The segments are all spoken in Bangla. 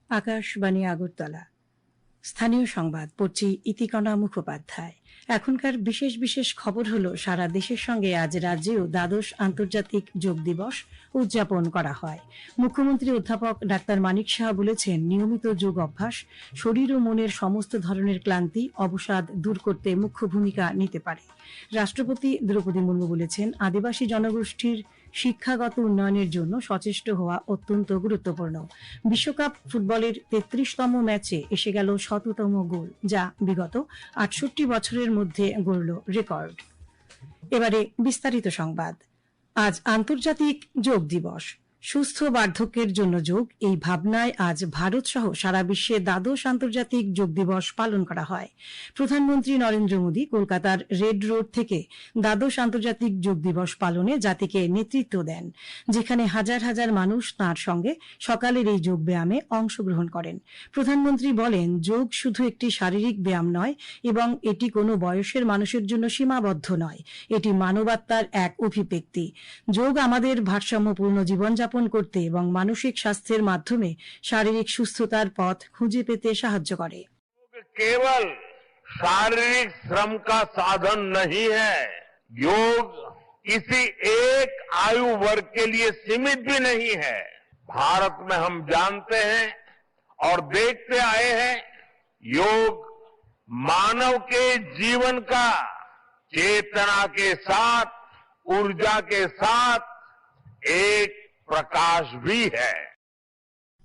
আকাশবাণী আগরতলা। স্থানীয় সংবাদ পড়ছি ইতিকণা মুখোপাধ্যায়। এখনকার বিশেষ বিশেষ খবর হলো, সারা দেশের সঙ্গে আজ রাজ্যেও দ্বাদশ আন্তর্জাতিক যোগ দিবস উদযাপন করা হয়। মুখ্যমন্ত্রী অধ্যাপক ডাক্তার মানিক সাহা বলেছেন, নিয়মিত যোগ অভ্যাস শরীর ও মনের সমস্ত ধরনের ক্লান্তি অবসাদ দূর করতে মুখ্য ভূমিকা নিতে পারে। রাষ্ট্রপতি দ্রৌপদী মুর্মু বলেছেন, আদিবাসী জনগোষ্ঠীর শিক্ষাগত উন্নয়নের জন্য সচেষ্ট হওয়া অত্যন্ত গুরুত্বপূর্ণ। বিশ্বকাপ ফুটবলের ৩৩তম ম্যাচে এসে গেল ১০০তম গোল, যা বিগত ৬৮ বছরের মধ্যে গড়ল রেকর্ড। এবারে বিস্তারিত সংবাদ। আজ আন্তর্জাতিক যোগ দিবস। সুস্থ বার্ধক্যের জন্য যোগ, এই ভাবনায় আজ ভারত সহ সারা বিশ্বে দ্বাদশ আন্তর্জাতিক যোগ দিবস পালন করা হয়। প্রধানমন্ত্রী নরেন্দ্র মোদী কলকাতার রেড রোড থেকে দ্বাদশ আন্তর্জাতিক যোগ দিবস পালনে জাতিকে নেতৃত্ব দেন, যেখানে হাজার হাজার মানুষ তাঁর সঙ্গে সকালের এই যোগ ব্যায়ামে অংশগ্রহণ করেন। প্রধানমন্ত্রী বলেন, যোগ শুধু একটি শারীরিক ব্যায়াম নয় এবং এটি কোনো বয়সের মানুষের জন্য সীমাবদ্ধ নয়, এটি মানবাত্মার এক অভিব্যক্তি। যোগ আমাদের ভারসাম্যপূর্ণ জীবনযাপন করতে এবং মানসিক স্বাস্থ্যের মাধ্যমে শারীরিক সুস্থতার পথ খুঁজে পেতে সাহায্য করে। केवल शारीरिक श्रम का साधन नहीं है, योग किसी एक आयु वर्ग के लिए सीमित भी नहीं है। भारत में हम जानते हैं और देखते आए हैं, योग मानव के जीवन का चेतना के साथ, ऊर्जा के साथ एक प्रकाश भी है।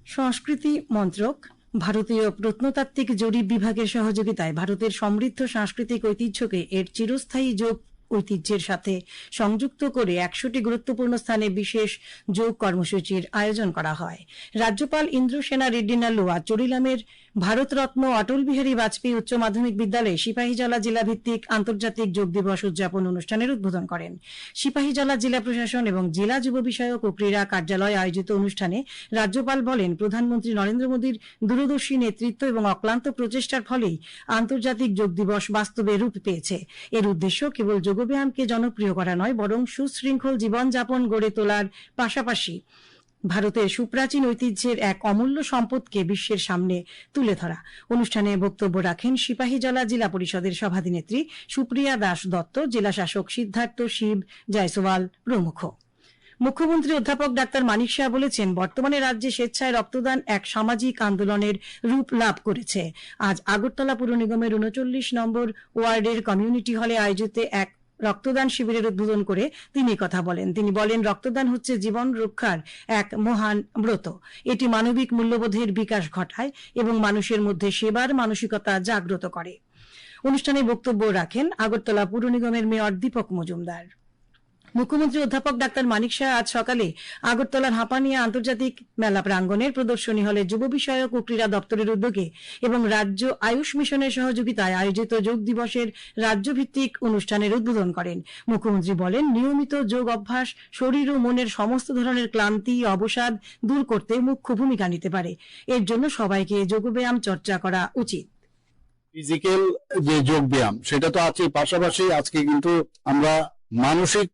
সংস্কৃতি মন্ত্রক ভারতীয় প্রত্নতাত্ত্বিক জরিপ বিভাগের সহযোগিতায় ভারতের সমৃদ্ধ সাংস্কৃতিক ঐতিহ্যকে এর চিরস্থায়ী যোগ ঐতিহ্যের সাথে সংযুক্ত করে ১০০টি গুরুত্বপূর্ণ স্থানে বিশেষ যোগ কর্মসূচির আয়োজন করা হয়। রাজ্যপাল ইন্দ্রসেনা রেড্ডি নাল্লু আজ চরিলামের ভারতরত্ন অটল বিহারী বাজপেয়ী উচ্চ মাধ্যমিক বিদ্যালয়ে সিপাহীজলা জেলা ভিত্তিক আন্তর্জাতিক যোগ দিবস উদযাপন অনুষ্ঠানের উদ্বোধন করেন। সিপাহীজলা জেলা প্রশাসন এবং জেলা যুব বিষয়ক ও ক্রীড়া কার্যালয় আয়োজিত অনুষ্ঠানে রাজ্যপাল বলেন, প্রধানমন্ত্রী নরেন্দ্র মোদীর দূরদর্শী নেতৃত্ব এবং অক্লান্ত প্রচেষ্টার ফলেই আন্তর্জাতিক যোগ দিবস বাস্তবে রূপ পেয়েছে। এর উদ্দেশ্য কেবল যোগব্যায়ামকে জনপ্রিয় করা নয়, বরং সুশৃঙ্খল জীবনযাপন গড়ে তোলার পাশাপাশি ভারতের সুপ্রাচীন ঐতিহ্যের এক অমূল্য সম্পদকে বিশ্বের সামনে তুলে ধরা। অনুষ্ঠানে বক্তব্য রাখেন সিপাহীজলা জেলা পরিষদের সভাধিনেত্রী সুপ্রিয়া দাস দত্ত, জেলা শাসক সিদ্ধার্থ শিব জয়সওয়াল প্রমুখ। মুখ্যমন্ত্রী অধ্যাপক ডাক্তার মানিক সাহা বলেছেন, বর্তমানে রাজ্যে স্বেচ্ছায় রক্তদান এক সামাজিক আন্দোলনের রূপ লাভ করেছে। আজ আগরতলা পুর নিগমের ৩৯ নম্বর ওয়ার্ডের কমিউনিটি হলে আয়োজিত এক রক্তদান শিবিরের উদ্বোধন করে তিনি কথা বলেন। তিনি বলেন, রক্তদান হচ্ছে জীবন রক্ষার এক মহান ব্রত। এটি মানবিক মূল্যবোধের বিকাশ ঘটায় এবং মানুষের মধ্যে সেবার মানসিকতা জাগ্রত করে। অনুষ্ঠানে বক্তব্য রাখেন আগরতলা পুর নিগমের মেয়র দীপক মজুমদার। মুখ্যমন্ত্রী অধ্যাপক ডাক্তার মানিক সাহা আজ সকালে আগরতলার হাঁপানিয়া আন্তর্জাতিক মেলা প্রাঙ্গণের প্রদর্শনী হলে যুব বিষয়ক ও ক্রীড়া দপ্তরের উদ্যোগে এবং রাজ্য আয়ুষ মিশনের সহযোগিতায় আয়োজিত যোগ দিবসের রাজ্যভিত্তিক অনুষ্ঠানের উদ্বোধন করেন। মুখ্যমন্ত্রী বলেন, নিয়মিত যোগ অভ্যাস শরীর ও মনের সমস্ত ধরনের ক্লান্তি অবসাদ দূর করতে মুখ্য ভূমিকা নিতে পারে। এর জন্য সবাইকে যোগব্যায়াম চর্চা করা উচিত। ফিজিক্যাল যে যোগ ব্যায়াম সেটা তো আছে, পাশাপাশি আজকে কিন্তু আমরা মানসিক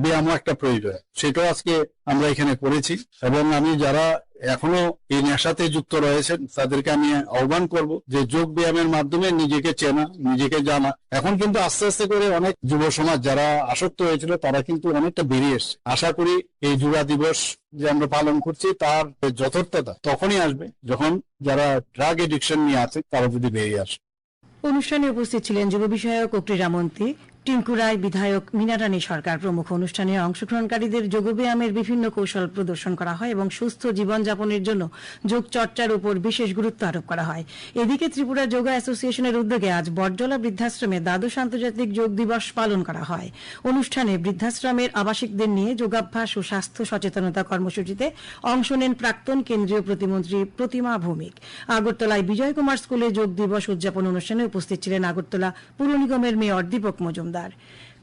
ব্যায়ামও একটা প্রয়োজন, সেটাও আজকে আমরা এখানে করেছি। এবং আমি যারা এখনো এই নেশাতে যুক্ত রয়েছেন তাদেরকে আমি আহ্বান করব যে যোগ ব্যায়ামের মাধ্যমে নিজেকে চেনা, নিজেকে জানা। এখন কিন্তু আস্তে আস্তে করে অনেক যুব সমাজ যারা আসক্ত হয়েছিল তারা কিন্তু অনেকটা বেরিয়ে এসছে। আশা করি এই যুবা দিবস যে আমরা পালন করছি তার যথার্থতা তখনই আসবে যখন যারা ড্রাগ এডিকশন নিয়ে আছে তারা যদি বেরিয়ে আসে। অনুষ্ঠানে উপস্থিত ছিলেন যুব বিষয়ক ও ক্রীড়ামন্ত্রী টিঙ্কু রায়, বিধায়ক মীনারানী সরকার প্রমুখ। অনুষ্ঠানে অংশগ্রহণকারীদের যোগব্যায়ামের বিভিন্ন কৌশল প্রদর্শন করা হয় এবং সুস্থ জীবনযাপনের জন্য যোগ চর্চার উপর বিশেষ গুরুত্ব আরোপ করা হয়। এদিকে ত্রিপুরা যোগা অ্যাসোসিয়েশনের উদ্যোগে আজ বটজলা বৃদ্ধাশ্রমে দ্বাদশ আন্তর্জাতিক যোগ দিবস পালন করা হয়। অনুষ্ঠানে বৃদ্ধাশ্রমের আবাসিকদের নিয়ে যোগাভ্যাস ও স্বাস্থ্য সচেতনতা কর্মসূচিতে অংশ নেন প্রাক্তন কেন্দ্রীয় প্রতিমন্ত্রী প্রতিমা ভৌমিক। আগরতলায় বিজয় কুমার স্কুলে যোগ দিবস উদযাপন অনুষ্ঠানে উপস্থিত ছিলেন আগরতলা পুর নিগমের মেয়র দীপক মজুমদার।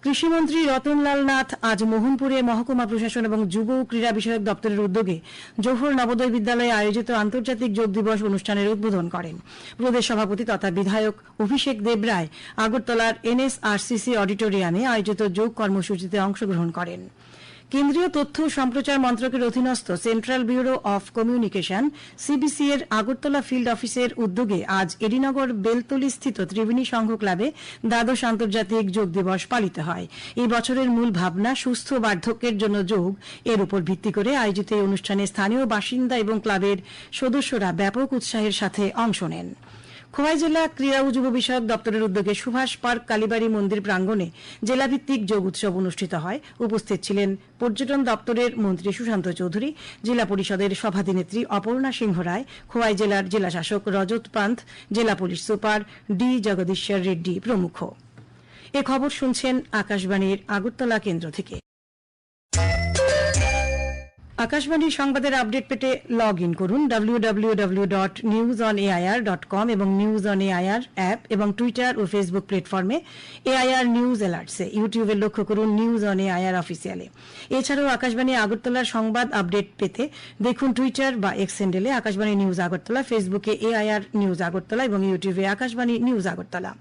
কৃষিমন্ত্রী রতনলাল নাথ আজ মোহনপুরে মহকুমা প্রশাসন এবং যুব ও ক্রীড়া বিষয়ক দপ্তরের উদ্যোগে জোহর নবোদয় বিদ্যালয়ে আয়োজিত আন্তর্জাতিক যোগ দিবস অনুষ্ঠানের উদ্বোধন করেন। প্রদেশ সভাপতি তথা বিধায়ক অভিষেক দেবরায় আগরতলার NSRCC অডিটোরিয়ামে আয়োজিত যোগ কর্মসূচিতে অংশগ্রহণ করেন। কেন্দ্রীয় তথ্য ও সম্প্রচার মন্ত্রকের অধীনস্থ central bureau of communication CBC এর আগরতলা ফিল্ড অফিসের উদ্যোগে আজ এডিনগর বেলতলিস্থিত ত্রিবেণী সংঘ ক্লাবে দ্বাদশ আন্তর্জাতিক যোগ দিবস পালিত হয়। এই বছরের মূল ভাবনা সুস্থ বার্ধক্যের জন্য যোগ, এর উপর ভিত্তি করে আয়োজিত এই অনুষ্ঠানে স্থানীয় বাসিন্দা এবং ক্লাবের সদস্যরা ব্যাপক উৎসাহের সাথে অংশ নেন। খোয়াই জেলা ক্রীড়া ও যুব বিষয়ক দপ্তরের উদ্যোগে সুভাষ পার্ক কালীবাড়ি মন্দির প্রাঙ্গণে জেলাভিত্তিক যোগ উৎসব অনুষ্ঠিত হয়। উপস্থিত ছিলেন পর্যটন দপ্তরের মন্ত্রী সুশান্ত চৌধুরী, জেলা পরিষদের সভাধিনেত্রী অপর্ণা সিংহ রায়, খোয়াই জেলার জেলাশাসক রজত পান্থ, জেলা পুলিশ সুপার ডি জগদীশ্বর রেড্ডি প্রমুখ। এ খবর শুনছেন আকাশবাণীর আগরতলা কেন্দ্র থেকে। আকাশবাণীর সংবাদের আপডেট পেতে লগ ইন করুন www.newsonair.com এবং নিউজ অন এআইআর অ্যাপ এবং টুইটার ও ফেসবুক প্ল্যাটফর্মে এআইআর নিউজ অ্যালার্টসে। ইউটিউবে লক্ষ্য করুন নিউজ অন এআইআর অফিসিয়ালে। এছাড়াও আকাশবাণী আগরতলার সংবাদ আপডেট পেতে দেখুন টুইটার বা এক্স হ্যান্ডেলে আকাশবাণী নিউজ আগরতলা, ফেসবুকে এআইআর নিউজ আগরতলা এবং ইউটিউবে আকাশবাণী নিউজ আগরতলা।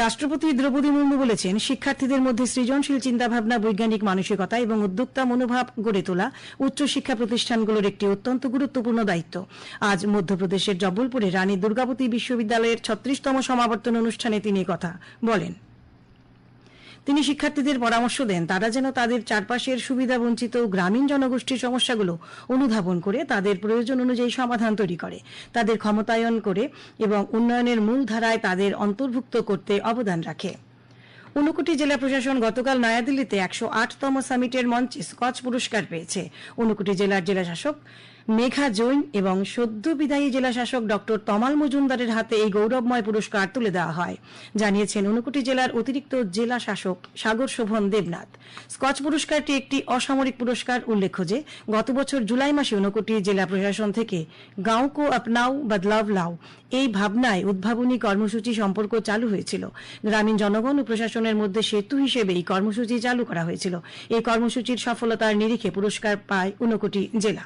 রাষ্ট্রপতি দ্রৌপদী মুর্মু বলেছেন, শিক্ষার্থীদের মধ্যে সৃজনশীল চিন্তাভাবনা, বৈজ্ঞানিক মানসিকতা এবং উদ্যোক্তা মনোভাব গড়ে তোলা উচ্চশিক্ষা প্রতিষ্ঠানগুলোর একটি অত্যন্ত গুরুত্বপূর্ণ দায়িত্ব। আজ মধ্যপ্রদেশের জব্বলপুরে রানী দুর্গাবতী বিশ্ববিদ্যালয়ের 36তম সমাবর্তন অনুষ্ঠানে তিনি কথা বলেন। তিনি শিক্ষার্থীদের পরামর্শ দেন তারা যেন তাদের চারপাশের সুবিধাবঞ্চিত গ্রামীণ জনগোষ্ঠীর সমস্যাগুলো অনুধাবন করে তাদের প্রয়োজন অনুযায়ী সমাধান তৈরি করে, তাদের ক্ষমতায়ন করে এবং উন্নয়নের মূল ধারায় তাদের অন্তর্ভুক্ত করতে অবদান রাখে। ঊনকোটি জেলা প্রশাসন গতকাল নয়াদিল্লিতে 108তম সামিটের মঞ্চে স্কচ পুরস্কার পেয়েছে। ঊনকোটি জেলার জেলাশাসক মেঘা জৈন এবং সদ্য বিদায়ী জেলাশাসক ডক্টর তমাল মজুমদারের হাতে এই গৌরবময় পুরস্কার তুলে দেওয়া হয়, জানিয়েছেন ঊনকোটি জেলার অতিরিক্ত জেলা শাসক সাগর শোভন দেবনাথ। স্কচ পুরস্কারটি একটি অসামরিক পুরস্কার। উল্লেখ্য যে গত বছর জুলাই মাসে ঊনকোটি জেলা প্রশাসন থেকে গাঁও কো আপনাও বদলাও লাও এই ভাবনায় উদ্ভাবনী কর্মসূচি সম্পর্ক চালু হয়েছিল। গ্রামীণ জনগণ ও প্রশাসনের মধ্যে সেতু হিসেবে এই কর্মসূচি চালু করা হয়েছিল। এই কর্মসূচির সফলতার নিরিখে পুরস্কার পায় ঊনকোটি জেলা।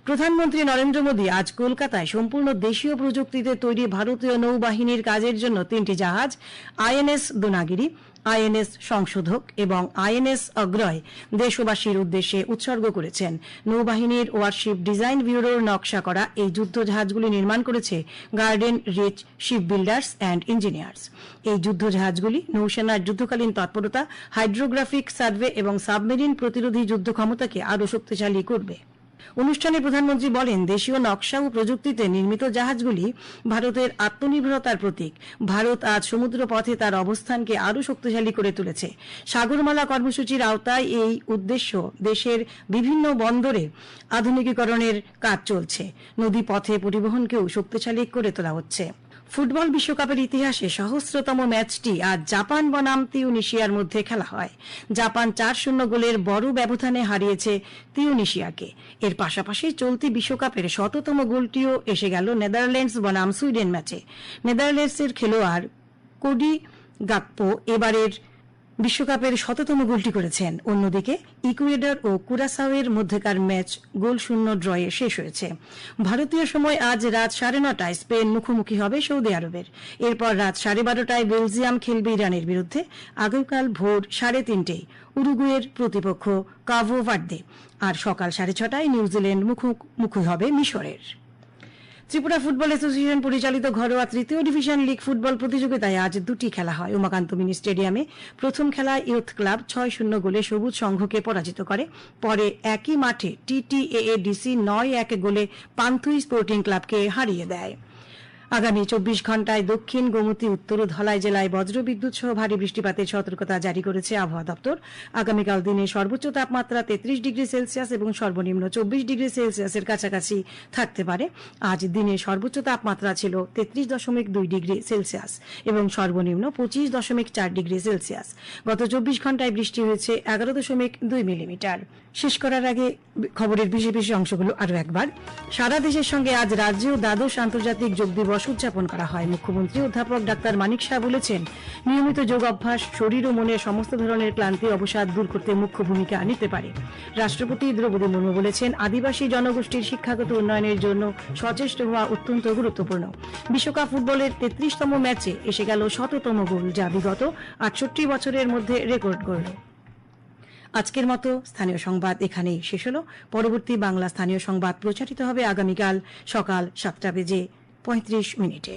প্রধানমন্ত্রী নরেন্দ্র মোদী আজ কলকাতায় সম্পূর্ণ দেশীয় প্রযুক্তিতে তৈরি ভারতীয় নৌবাহিনীর কাজের জন্য 3টি জাহাজ আইএনএস দোনাগিরি, আইএনএস সংশোধক এবং আইএনএস অগ্রয় দেশবাসীর উদ্দেশ্যে উৎসর্গ করেছেন। নৌবাহিনীর ওয়ারশিপ ডিজাইন ব্যুরোর নকশা করা এই যুদ্ধ জাহাজগুলি নির্মাণ করেছে গার্ডেন রিচ শিপ বিল্ডার্স অ্যান্ড ইঞ্জিনিয়ার্স। এই যুদ্ধ জাহাজগুলি নৌসেনার যুদ্ধকালীন তৎপরতা, হাইড্রোগ্রাফিক সার্ভে এবং সাবমেরিন প্রতিরোধী যুদ্ধ ক্ষমতাকে আরও শক্তিশালী করবে। অনুষ্ঠানে প্রধানমন্ত্রী বলেন, দেশীয় নকশা ও প্রযুক্তিতে নির্মিত জাহাজগুলি ভারতের আত্মনির্ভরতার প্রতীক। ভারত আজ সমুদ্র পথে তার অবস্থানকে আরও শক্তিশালী করে তুলেছে। সাগরমালা কর্মসূচির আওতায় এই উদ্দেশ্য দেশের বিভিন্ন বন্দরে আধুনিকীকরণের কাজ চলছে। নদী পথে পরিবহনকেও শক্তিশালী করে তোলা হচ্ছে। ফুটবল বিশ্বকাপের ইতিহাসে সহস্রতম ম্যাচটি আজ জাপান বনাম তিউনিশিয়ার মধ্যে খেলা হয়। জাপান 4-0 গোলের বড় ব্যবধানে হারিয়েছে তিউনিশিয়াকে। এর পাশাপাশি চলতি বিশ্বকাপের 100তম গোলটিও এসে গেল নেদারল্যান্ডস বনাম সুইডেন ম্যাচে। নেদারল্যান্ডসের খেলোয়াড় কোডি গাকপো এবারের বিশ্বকাপের 100তম গোলটি করেছেন। অন্যদিকে ইকুয়েডর ও কুরাসাওয়ের মধ্যকার ম্যাচ 0-0 ড্রয়ে শেষ হয়েছে। ভারতীয় সময় আজ রাত 9:30টায় স্পেন মুখোমুখি হবে সৌদি আরবের। এরপর রাত 12:30টায় বেলজিয়াম খেলবে ইরানের বিরুদ্ধে। আগামীকাল ভোর 3:30টায় উরুগুয়ের প্রতিপক্ষ কাভো ভার্দে। আর সকাল 6:30টায় নিউজিল্যান্ড মুখোমুখি হবে মিশরের। ত্রিপুরা ফুটবল অ্যাসোসিয়েশন পরিচালিত ঘরোয়া 3য় ডিভিশন লিগ ফুটবল প্রতিযোগিতায় আজ 2টি খেলা হয়। উমাকান্ত মিনি স্টেডিয়ামে প্রথম খেলায় ইয়ুথ ক্লাব 6-0 গোলে সবুজ সংঘকে পরাজিত করে। পরে একই মাঠে টিটিএএডিসি 9-1 গোলে পান্থুই স্পোর্টিং ক্লাবকে হারিয়ে দেয়। আগামী 24 ঘণ্টায় দক্ষিণ গোমতী, উত্তর ও ধলাই জেলায় বজ্রবিদ্যুৎ সহ ভারী বৃষ্টিপাতের সতর্কতা জারি করেছে আবহাওয়া দপ্তর। আগামীকাল দিনে সর্বোচ্চ তাপমাত্রা 33 ডিগ্রি সেলসিয়াস এবং সর্বনিম্ন 24 ডিগ্রি সেলসিয়াসের কাছাকাছি থাকতে পারে। আজ দিনে সর্বোচ্চ তাপমাত্রা ছিল 33.2 ডিগ্রি সেলসিয়াস এবং সর্বনিম্ন 25.4 ডিগ্রি সেলসিয়াস। গত 24 ঘণ্টায় বৃষ্টি হয়েছে 11.2 মিলিমিটার। শেষ করার আগে খবরের বিশেষ অংশগুলো আরও একবার। সারা দেশের সঙ্গে আজ রাজ্যেও দ্বাদশ আন্তর্জাতিক যোগ দিবস উদযাপন করা হয়। মুখ্যমন্ত্রী অধ্যাপক ডাক্তার মানিক শাহ বলেছেন, নিয়মিত যোগ অভ্যাস শরীর ও মনের সমস্ত ধরনের ক্লান্তি অবসাদ দূর করতে মুখ্য ভূমিকা নিতে পারে। রাষ্ট্রপতি দ্রৌপদী মুর্মু বলেছেন, আদিবাসী জনগোষ্ঠীর শিক্ষাগত উন্নয়নের জন্য সচেষ্ট হওয়া অত্যন্ত গুরুত্বপূর্ণ। বিশ্বকাপ ফুটবলের 33তম ম্যাচে এসে গেল 100তম গোল, যা বিগত 68 বছরের মধ্যে রেকর্ড গড়ল। আজকের মতো স্থানীয় সংবাদ এখানেই শেষ হলো। পরবর্তী বাংলা স্থানীয় সংবাদ প্রচারিত হবে আগামীকাল সকাল 7:35 মিনিটে।